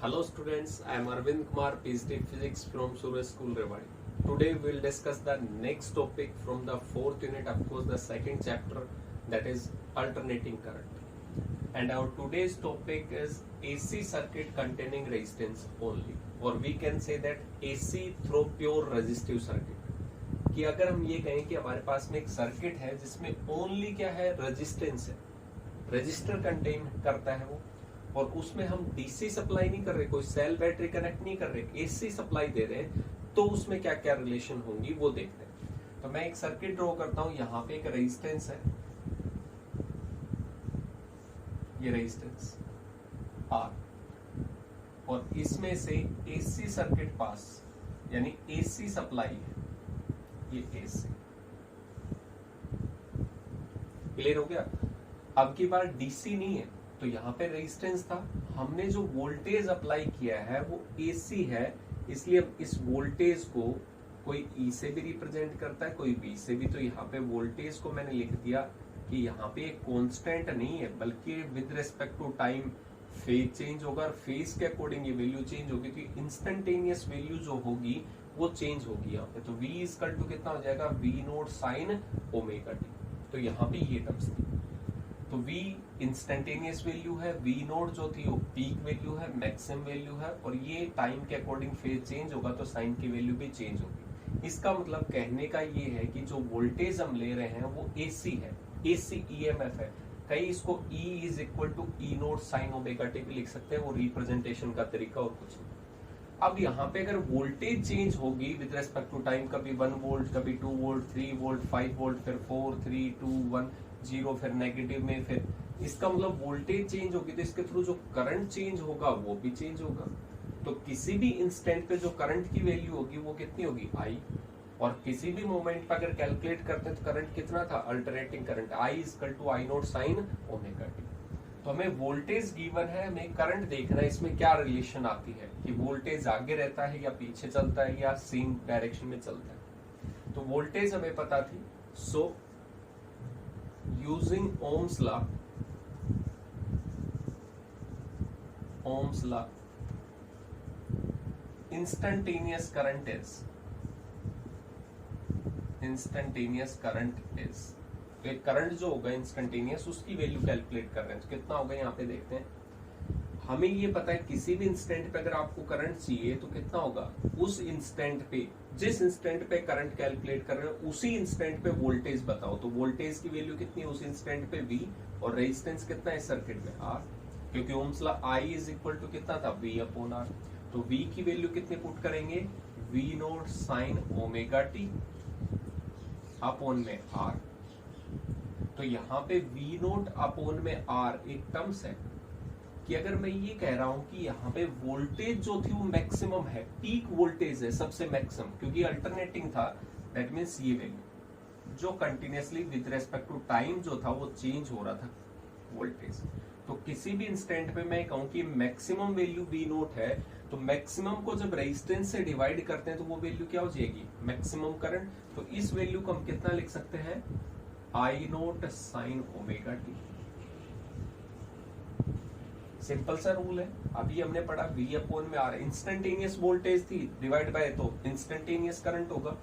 Hello students, I am Arvind Kumar, PhD Physics from Surya School Rewari. Today we will discuss the next topic from the fourth unit, of course the second chapter, that is alternating current. And our today's topic is AC circuit containing resistance only, or we can say that AC through pure resistive circuit. कि अगर हम ये कहें कि हमारे पास में एक circuit है जिसमें ओनली क्या है, रेजिस्टेंस है, रजिस्टर कंटेन करता है वो, और उसमें हम डीसी सप्लाई नहीं कर रहे, कोई सेल बैटरी कनेक्ट नहीं कर रहे, एसी सप्लाई दे रहे हैं, तो उसमें क्या क्या रिलेशन होंगी वो देखते हैं। तो मैं एक सर्किट ड्रॉ करता हूं, यहाँ पे एक रेजिस्टेंस है, ये रेजिस्टेंस आर, और इसमें से एसी सर्किट पास यानी एसी सप्लाई है, ये एसी। क्लियर हो गया? अब की बार डीसी नहीं है, तो यहाँ पे रेजिस्टेंस था, हमने जो वोल्टेज अप्लाई किया है वो एसी है, इसलिए इस वोल्टेज को कोई ई से भी रिप्रेजेंट करता है, कोई बी से भी। तो यहाँ पे वोल्टेज को मैंने लिख दिया कि यहाँ पे एक कांस्टेंट नहीं है, बल्कि with respect to time phase change होगा, और फेज के अकॉर्डिंग ये वैल्यू चेंज होगी, तो इंस्टेंटेनियस वैल्यू जो होगी वो चेंज होगी यहाँ पे। तो V इक्वल टू कितना हो जाएगा, V naught sine omega T. तो यहाँ पे ये टर्म्स थी, तो V इंस्टेंटेनियस वैल्यू है, V नोट जो थी वो पीक वैल्यू है, मैक्सिमम वैल्यू है, और ये टाइम के अकॉर्डिंग फेज चेंज होगा तो साइन की वैल्यू भी चेंज होगी। इसका मतलब कहने का ये है कि जो वोल्टेज हम ले रहे हैं वो AC है, AC EMF है। कई इसको E is equal to E naught sine omega T भी लिख सकते हैं, वो रिप्रेजेंटेशन का तरीका और कुछ नहीं। अब यहाँ पे अगर वोल्टेज चेंज होगी विद रेस्पेक्ट टू टाइम, कभी 1 वोल्ट, कभी 2 वोल्ट, 3 वोल्ट, 5 वोल्ट, फिर 4, 3, 2, 1, 0, फिर नेगेटिव में, फिर इसका मतलब वोल्टेज चेंज होगी तो इसके थ्रू जो करंट चेंज होगा वो भी चेंज होगा। तो किसी भी इंस्टेंट पे जो करंट की वैल्यू होगी वो कितनी होगी, I, और किसी भी मोमेंट पर अगर कैलकुलेट करते हैं तो करंट कितना था, alternating current, I equal to I naught sine omega T. तो हमें वोल्टेज गिवन है, हमें करंट देखना है, इसमें क्या रिलेशन आती है कि वोल्टेज आगे रहता है या पीछे चलता है या सेम डायरेक्शन में चलता है। तो वोल्टेज हमें पता थी, so using Ohm's law, instantaneous current is, तो करंट जो होगा इंस्टेंटेनियस उसकी वैल्यू कैलकुलेट कर रहे हैं, तो कितना होगा यहाँ पे देखते हैं। हमें ये पता है किसी भी इंस्टेंट पे अगर आपको करंट चाहिए तो कितना होगा, उस इंस्टेंट पे, जिस इंस्टेंट पे करंट कैलकुलेट कर रहे हो उसी इंस्टेंट पे वोल्टेज बताओ। तो वोल्टेज की वैल्यू कितनी है उस इंस्टेंट पे, V, और रेजिस्टेंस कितना है सर्किट में, R, क्योंकि Ohm's law I is equal to कितना था, V अपॉन R। तो V की वैल्यू कितनी पुट करेंगे, V naught sine omega T upon में R। तो यहाँ पे V नोट अपॉन में R एक टर्म्स है कि अगर मैं ये कह रहा हूं कि यहाँ पे वोल्टेज जो थी वो मैक्सिमम है, पीक वोल्टेज है सबसे मैक्सिमम, क्योंकि अल्टरनेटिंग था, दैट मीन्स ये वैल्यू जो continuously with respect to time जो था वो चेंज हो रहा था वोल्टेज। तो किसी भी इंस्टेंट पे मैं कहूं कि मैक्सिमम वैल्यू V नोट है, तो मैक्सिमम को जब रेजिस्टेंस से डिवाइड करते हैं तो वो वैल्यू क्या हो जाएगी, मैक्सिमम करंट। तो इस वैल्यू को हम कितना लिख सकते हैं, I naught sine omega T. Simple सा रूल है, अभी हमने पढ़ा V अपॉन में R, इंस्टेंटेनियस वोल्टेज थी, डिवाइड बाय तो इंस्टेंटेनियस करंट होगा।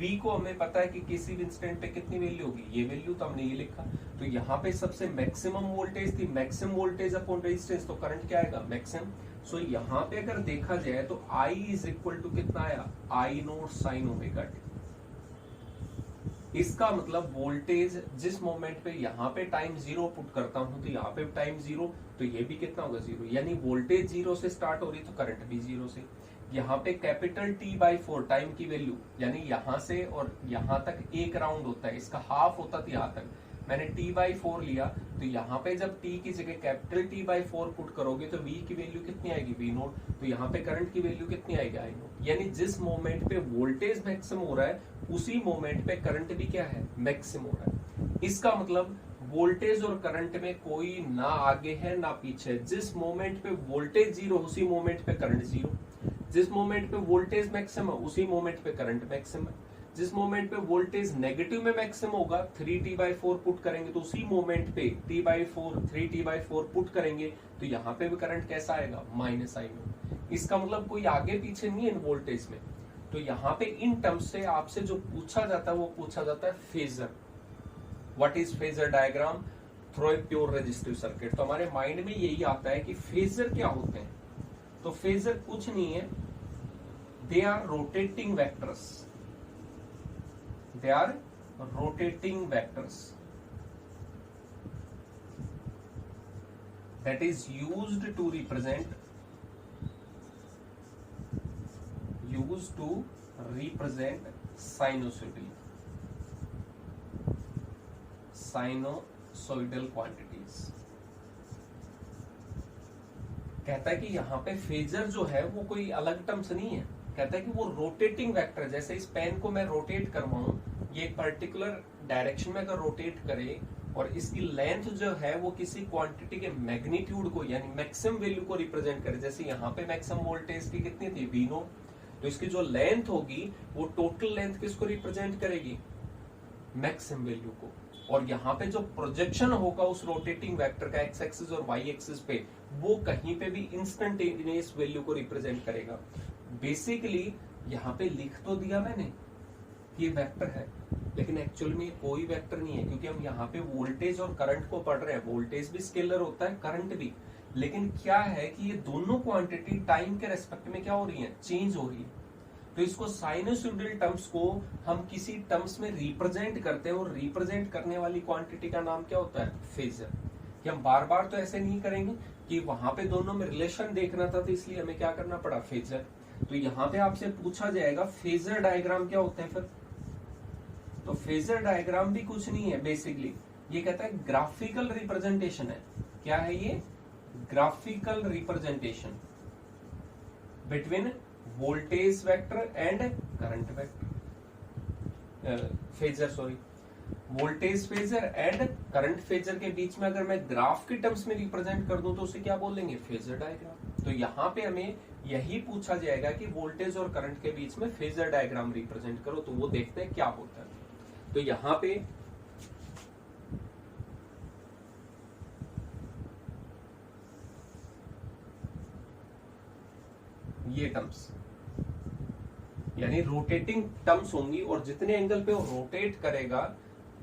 V को हमें पता है कि किसी भी इंस्टेंट पे कितनी वैल्यू होगी, ये वैल्यू, तो हमने ये लिखा। तो यहाँ पे सबसे मैक्सिमम वोल्टेज थी, मैक्सिमम वोल्टेज अपॉन रेजिस्टेंस, तो करंट क्या आएगा, मैक्सिमम। सो यहाँ पे अगर देखा जाए तो I इज इक्वल टू कितना आया, I naught sine omega T. इसका मतलब वोल्टेज जिस मोमेंट पे यहाँ पे टाइम 0 पुट करता हूं तो यहाँ पे टाइम 0, तो ये भी कितना होगा 0, यानी वोल्टेज 0 से स्टार्ट हो रही तो करंट भी 0 से। यहाँ पे कैपिटल T/4 टाइम की वैल्यू, यानी यहाँ से और यहाँ तक एक राउंड होता है, इसका हाफ होता था यहाँ तक, मैंने T/4 लिया, तो यहाँ पे जब T की जगह कैपिटल T/4 पुट करोगे तो V की वैल्यू कितनी आएगी, V नोट। तो यहाँ पे करंट की वैल्यू कितनी आएगी, I नोट। यानी जिस मोमेंट पे वोल्टेज मैक्सिमम हो रहा है उसी मोमेंट पे करंट भी क्या है, मैक्सिमम हो रहा है। इसका मतलब वोल्टेज और करंट में कोई ना आगे है ना पीछे, जिस मोमेंट पे वोल्टेज 0 उसी मोमेंट पे करंट 0, जिस मोमेंट पे वोल्टेज मैक्सिमम है उसी मोमेंट पे करंट मैक्सिमम है। जिस मोमेंट पे वोल्टेज नेगेटिव में मैक्सिमम होगा 3t/4 पुट करेंगे तो उसी मोमेंट पे t/4 3t/4 पुट करेंगे तो यहाँ पे भी करंट कैसा आएगा -I0। इसका मतलब कोई आगे पीछे नहीं है इन वोल्टेज में। तो यहाँ पे इन टर्म्स से आपसे जो पूछा जाता है वो पूछा जाता है phasor. What is phasor diagram through a pure resistive circuit. तो हमारे माइंड में यही आता है कि फेजर क्या होते हैं। तो फेजर कुछ नहीं है, they are rotating vectors, they are rotating vectors that is used to represent sinusoidal quantities। कहता है कि यहाँ पे फेजर जो है वो कोई अलग टर्म्स नहीं है, कहता है कि वो रोटेटिंग वेक्टर, जैसे इस पेन को मैं रोटेट करवाऊं, ये एक पर्टिकुलर डायरेक्शन में अगर रोटेट करे और इसकी लेंथ जो है वो किसी क्वांटिटी के मैग्नीट्यूड को यानी मैक्सिमम वैल्यू को रिप्रेजेंट करे। जैसे यहाँ पे मैक्सिमम वोल्टेज की कितनी थी V0, तो इसकी जो लेंथ होगी वो टोटल लेंथ किसको रिप्रेजेंट करेगी, मैक्सिमम वैल्यू को। और यहाँ पे जो प्रोजेक्शन होगा उस रोटेटिंग वेक्टर का एक्स एक्सिस और वाई एक्सिस पे, वो कहीं पे भी इंस्टेंटेनियस वैल्यू को रिप्रेजेंट करेगा। बेसिकली यहाँ पे लिख तो दिया मैंने ये वेक्टर है, लेकिन एक्चुअल में कोई वेक्टर नहीं है, क्योंकि हम यहाँ पे वोल्टेज और करंट को पढ़ रहे हैं। वोल्टेज भी स्केलर होता है, करंट भी, लेकिन क्या है कि ये दोनों क्वांटिटी टाइम के रेस्पेक्ट में क्या हो रही है, चेंज हो रही है। तो इसको साइनोसॉइडल टर्म्स को हम किसी टर्म्स में रिप्रेजेंट करते हैं और रिप्रेजेंट करने वाली क्वांटिटी का नाम क्या होता है, फेजर। कि हम बार बार तो ऐसे नहीं करेंगे कि वहां पे दोनों में रिलेशन देखना था तो इसलिए हमें क्या करना पड़ा, फेजर। तो यहाँ पे आपसे पूछा जाएगा फेजर डायग्राम क्या होते हैं फिर। तो फेजर डायग्राम भी कुछ नहीं है, बेसिकली ये कहता है ग्राफिकल रिप्रेजेंटेशन है। क्या है ये, graphical representation between voltage vector and current vector, phasor sorry, voltage phasor and current phasor के बीच में अगर मैं ग्राफ के टर्म्स में रिप्रेजेंट कर दूं तो उसे क्या बोलेंगे, फेजर डायग्राम। तो यहाँ पे हमें यही पूछा जाएगा कि वोल्टेज और करंट के बीच में फेजर डायग्राम रिप्रेजेंट करो, तो वो देखते हैं क्या होता है। तो यहाँ पे ये टर्म्स यानी रोटेटिंग टर्म्स होंगी और जितने एंगल पे वो रोटेट करेगा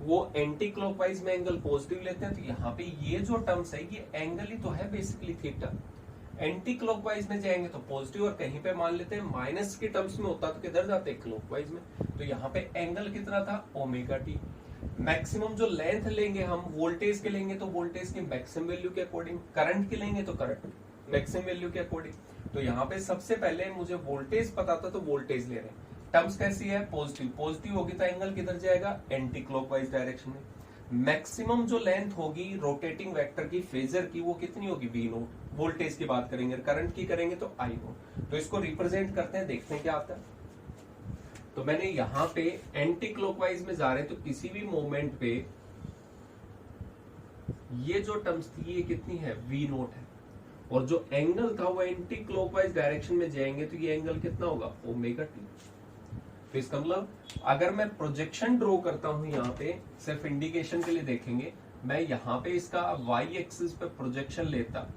वो एंटी क्लॉकवाइज में एंगल पॉजिटिव लेते हैं। तो यहाँ पे ये जो टर्म्स है ये एंगल ही तो है बेसिकली थीटा। एंटी क्लॉकवाइज में जाएंगे तो पॉजिटिव, और कहीं पे मान लेते हैं माइनस के टर्म्स में होता तो किधर जाते हैं, क्लॉकवाइज में। तो यहाँ पे एंगल कितना था, ओमेगा टी। मैक्सिमम जो लेंथ लेंगे हम वोल्टेज के लेंगे तो वोल्टेज की मैक्सिमम वैल्यू के अकॉर्डिंग, करंट के लेंगे तो करंट मैक्सिमम वैल्यू के अकॉर्डिंग। तो यहाँ पे सबसे पहले मुझे वोल्टेज पता था तो वोल्टेज ले रहे हैं। टर्म्स कैसी है, पॉजिटिव, पॉजिटिव होगी तो एंगल किधर जाएगा, एंटी क्लॉकवाइज डायरेक्शन में। मैक्सिमम जो लेंथ होगी रोटेटिंग वेक्टर की फेजर की वो कितनी होगी, V0। वोल्टेज की बात करेंगे, करंट की करेंगे तो I0। तो इसको रिप्रेजेंट करते हैं, देखते हैं क्या आता है। तो मैंने यहाँ पे एंटी क्लॉकवाइज में जा रहे हैं तो किसी भी मोमेंट पे ये जो टर्म्स थी ये कितनी है, V0 है, और जो एंगल था वो एंटी क्लॉकवाइज डायरेक्शन में जाएंगे तो ये एंगल कितना होगा, ओमेगा टी। तो इसका मतलब अगर मैं प्रोजेक्शन ड्रॉ करता हूं यहाँ पे, सिर्फ इंडिकेशन के लिए देखेंगे, मैं यहाँ पे इसका वाई एक्सिस पे प्रोजेक्शन लेता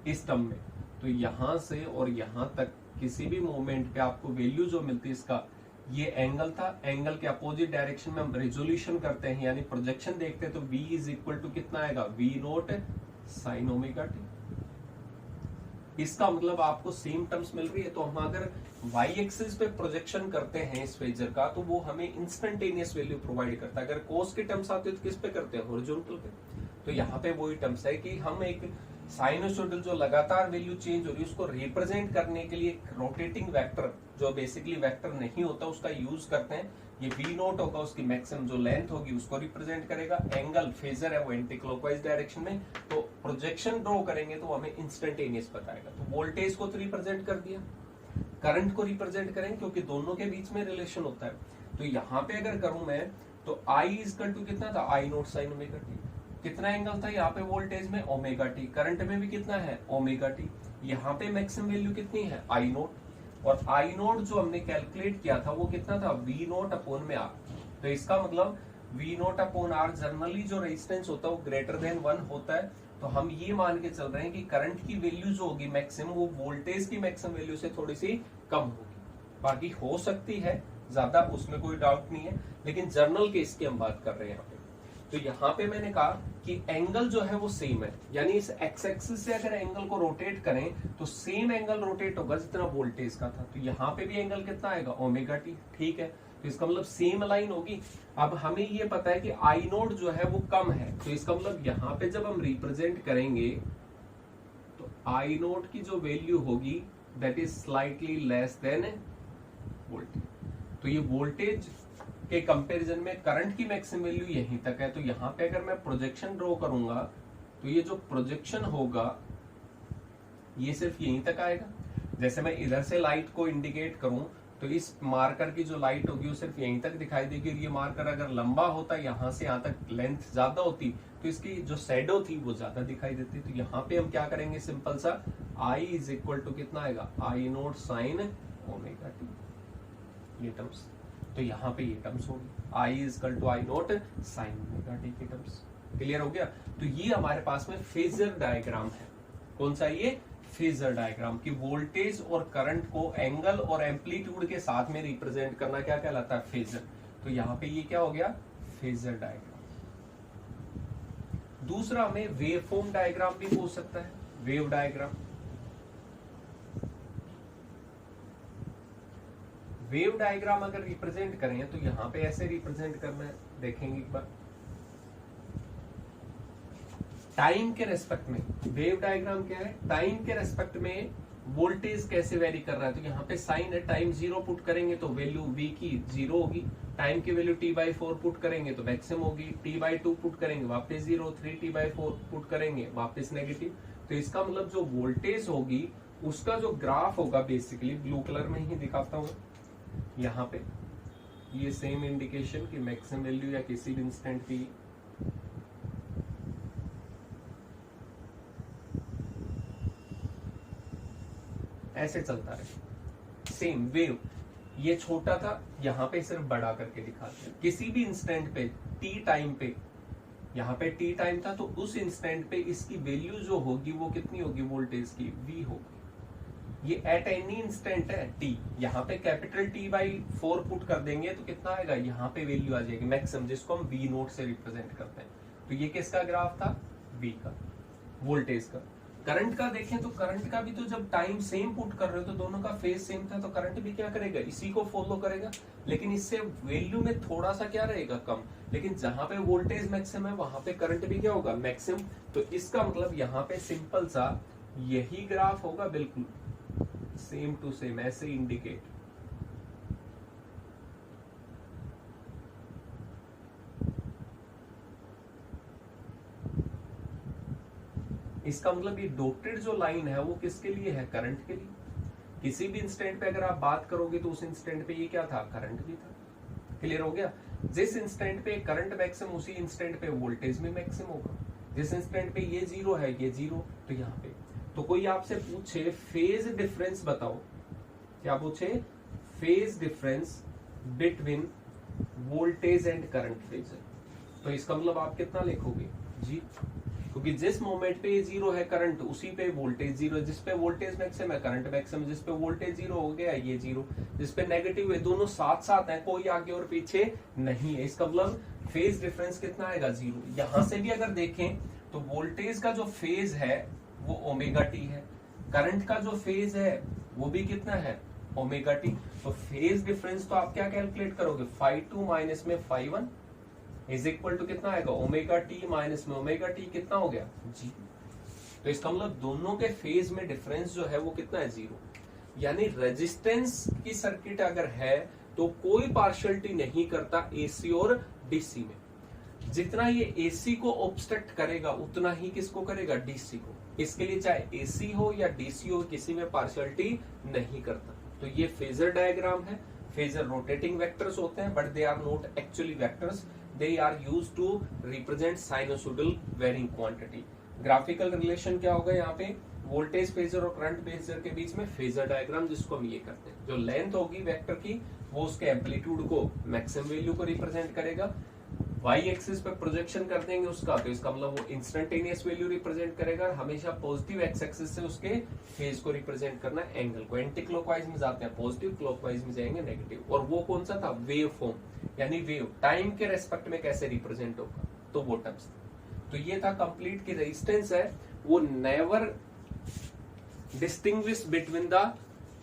इस टर्म में, तो यहां से और यहां तक किसी भी मोमेंट पे आपको वैल्यू जो मिलती है इसका, ये एंगल था, एंगल के अपोजिट डायरेक्शन में हम रेजोल्यूशन करते हैं यानी प्रोजेक्शन देखते हैं तो V इज इक्वल टू कितना आएगा, V0 साइन ओमेगा टी। इसका मतलब आपको सेम टर्म्स मिल रही है। तो हम अगर y एक्सिस पे प्रोजेक्शन करते हैं इस फेजर का तो वो हमें इंस्टेंटेनियस वैल्यू प्रोवाइड करता है। अगर cos के टर्म्स आते हैं तो किस पे करते हैं, हॉरिजॉन्टल पे। तो यहाँ पे वही टर्म्स है कि हम एक साइनोसॉइडल जो लगातार वैल्यू चेंज हो रही है उसको रिप्रेजेंट करने के लिए रोटेटिंग वेक्टर जो बेसिकली वेक्टर नहीं होता उसका यूज करते हैं। ये V0 होगा, उसकी मैक्सिमम जो लेंथ होगी उसको रिप्रेजेंट करेगा। एंगल फेजर है वो एंटी क्लॉकवाइज डायरेक्शन में, तो प्रोजेक्शन ड्रॉ करेंगे तो हमें इंस्टेंटेनियस बताएगा। तो वोल्टेज को तो रिप्रेजेंट कर दिया, करंट को रिप्रेजेंट करेंगे क्योंकि दोनों के बीच में रिलेशन होता है। तो यहाँ पे अगर करूं मैं तो I इक्वल टू कितना था, I0 साइन ओमेगा टी। कितना एंगल था यहाँ पे वोल्टेज में, ओमेगा टी। करंट में भी कितना है, ओमेगा टी। यहाँ पे मैक्सिमम वैल्यू कितनी है, I0। और आई नोट जो हमने कैलकुलेट किया था वो कितना था, वी नोट अपॉन में आर। तो इसका मतलब V naught upon R generally जो रेजिस्टेंस होता है वो ग्रेटर देन 1 होता है। तो हम ये मान के चल रहे हैं कि करंट की वैल्यू जो होगी मैक्सिमम, वो वोल्टेज की मैक्सिमम वैल्यू से थोड़ी सी कम होगी। बाकी हो सकती है ज्यादा, उसमें कोई डाउट नहीं है, लेकिन जर्नल केस की हम बात कर रहे हैं यहाँ पे। तो यहाँ पे मैंने कहा कि एंगल जो है वो सेम है, यानी इस एक्स एक्सिस से अगर एंगल को रोटेट करें तो सेम एंगल रोटेट होगा जितना वोल्टेज का था। तो यहाँ पे भी एंगल कितना आएगा, ओमेगा टी, ठीक है। तो इसका मतलब सेम लाइन होगी। अब हमें ये पता है कि आई नोट जो है वो कम है, तो इसका मतलब यहाँ पे जब हम रिप्रेजेंट करेंगे तो आई नोट की जो वैल्यू होगी that is slightly less than voltage. तो ये वोल्टेज के कंपैरिजन में करंट की मैक्सिमम वैल्यू यहीं तक है। तो यहाँ पे अगर मैं प्रोजेक्शन ड्रॉ करूंगा तो ये जो प्रोजेक्शन होगा ये सिर्फ यहीं तक आएगा। जैसे मैं इधर से लाइट को इंडिकेट करूं तो इस मार्कर की जो लाइट होगी वो सिर्फ यहीं तक दिखाई देगी। और ये मार्कर अगर लंबा होता, यहाँ से यहाँ तक लेंथ ज्यादा होती, तो इसकी जो शैडो थी वो ज्यादा दिखाई देती। तो यहाँ पे हम क्या करेंगे, सिंपल सा आई इज इक्वल टू कितना आएगा, I naught sine omega t, ये टर्म्स। तो यहाँ पे ये टर्म्स होगी, I is equal to I naught sine omega t की टर्म्स। क्लियर हो गया। तो ये हमारे पास में फेजर डायग्राम है। कौन सा, ये फेजर डायग्राम की वोल्टेज और करंट को एंगल और एम्पलीट्यूड के साथ में रिप्रेजेंट करना क्या कहलाता है, फेजर। तो यहाँ पे ये क्या हो गया, फेजर डायग्राम। दूसरा हमें वेव फॉर्म डायग्राम भी पूछ सकता है, वेव डायग्राम। वेव डायग्राम अगर रिप्रेजेंट करें तो यहां पे ऐसे रिप्रेजेंट करना है, देखेंगे एक बार। टाइम के रेस्पेक्ट में वेव डायग्राम क्या है, टाइम के रेस्पेक्ट में वोल्टेज कैसे वेरी कर रहा है। तो यहाँ पे साइन है, टाइम 0 पुट करेंगे तो वैल्यू v की 0 होगी। टाइम की वैल्यू t/4 पुट करेंगे तो मैक्सिमम होगी। t/2 पुट करेंगे वापस 0, 3t/4 पुट करेंगे वापस नेगेटिव। तो इसका मतलब जो वोल्टेज होगी उसका जो ग्राफ होगा, बेसिकली ब्लू कलर में ही दिखाता हूं यहाँ पे, ये सेम इंडिकेशन कि मैक्सिमम वैल्यू या किसी भी इंस्टेंट की ऐसे चलता रहे। सेम वेव, ये छोटा था, यहाँ पे सिर्फ बड़ा करके दिखाते हैं। किसी भी इंस्टेंट पे टी टाइम पे, यहाँ पे टी टाइम था तो उस इंस्टेंट पे इसकी वैल्यू जो होगी वो कितनी होगी, वोल्टेज की v होगी। ये एट एनी इंस्टेंट है टी, यहाँ पे कैपिटल t/4 पुट कर देंगे तो कितना आएगा, यहाँ पे वैल्यू आ जाएगी मैक्सिमम, जिसको हम v नोट से रिप्रेजेंट करते हैं। तो ये किसका ग्राफ था, v का, वोल्टेज का। करंट का देखें तो करंट का भी तो जब टाइम सेम पुट कर रहे हो तो दोनों का फेज सेम था, तो करंट भी क्या करेगा, इसी को फॉलो करेगा। लेकिन इससे वैल्यू में थोड़ा सा क्या रहेगा, कम। लेकिन जहां पे वोल्टेज मैक्सिमम है वहां पे करंट भी क्या होगा, मैक्सिमम। तो इसका मतलब यहाँ पे सिंपल सा यही ग्राफ होगा, बिल्कुल सेम टू सेम ऐसे इंडिकेट। इसका मतलब ये डॉटेड जो लाइन है वो किसके लिए है, करंट के लिए। किसी भी इंस्टेंट पे अगर आप बात करोगे तो उस इंस्टेंट पे ये क्या था, करंट भी था। क्लियर हो गया। जिस इंस्टेंट पे करंट मैक्सिमम, उसी इंस्टेंट पे वोल्टेज भी मैक्सिमम होगा। जिस इंस्टेंट पे ये 0 है, ये 0, तो यहाँ पे तो कोई आपसे पूछे फेज डिफरेंस बताओ, क्या पूछे, phase difference between voltage and current phasor, तो इसका मतलब आप कितना लिखोगे, जी। क्योंकि जिस मोमेंट पे ये 0 है करंट, उसी पे वोल्टेज 0 है। जिस पे वोल्टेज मैक्सिमम है करंट मैक्सिमम, जिस पे वोल्टेज 0 हो गया ये 0, जिस पे नेगेटिव है, दोनों साथ साथ है, कोई आगे और पीछे नहीं है। इसका मतलब फेज डिफरेंस कितना आएगा, 0। यहां से भी अगर देखें तो वोल्टेज का जो फेज है वो ओमेगा टी है, करंट का जो फेज है वो भी कितना है, ओमेगा टी। तो फेज डिफरेंस तो आप क्या कैलकुलेट करोगे, φ2 माइनस में φ1 इज इक्वल टू कितना आएगा, ओमेगा टी माइनस में ओमेगा टी, कितना हो गया, जी। तो इसका मतलब दोनों के फेज में डिफरेंस जो है वो कितना है, 0। यानी रेजिस्टेंस की सर्किट अगर है तो कोई पार्शियलिटी नहीं करता एसी और डीसी में। जितना ये एसी को ऑब्स्ट्रक्ट करेगा उतना ही किसको करेगा, डीसी को। इसके लिए चाहे एसी हो या डीसी हो, किसी में पार्शियलिटी नहीं करता। तो ये फेजर डायग्राम है। फेजर रोटेटिंग वेक्टर्स होते हैं, but they are not actually vectors, they are used to represent sinusoidal varying quantity। Graphical relation क्या होगा यहाँ पे, वोल्टेज फेजर और करंट फेजर के बीच में फेजर डायग्राम, जिसको हम ये करते हैं। जो लेंथ होगी वेक्टर की वो उसके एम्पलीट्यूड को, मैक्सिमम वैल्यू को रिप्रेजेंट करेगा। वाई एक्सिस पे प्रोजेक्शन कर देंगे उसका, तो इसका मतलब वो इंस्टेंटेनियस वैल्यू रिप्रेजेंट करेगा। हमेशा पॉजिटिव एक्स एक्सिस से उसके फेज को रिप्रेजेंट करना है, एंगल को। एंटी क्लॉकवाइज में जाते हैं पॉजिटिव, क्लॉकवाइज में जाएंगे नेगेटिव। और वो कौन सा था, वेव फॉर्म, यानी वेव टाइम के रेस्पेक्ट में कैसे रिप्रेजेंट होगा, तो वो टर्म्स। तो ये था कंप्लीट की रेजिस्टेंस है वो never distinguish between the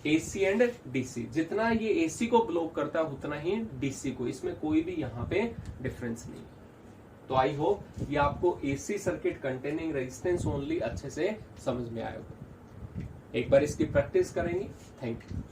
AC and DC. जितना ये एसी को ब्लॉक करता है उतना ही डीसी को, इसमें कोई भी यहाँ पे डिफरेंस नहीं। तो आई होप ये आपको AC circuit containing resistance only अच्छे से समझ में आएगा। एक बार इसकी प्रैक्टिस करेंगे। Thank you.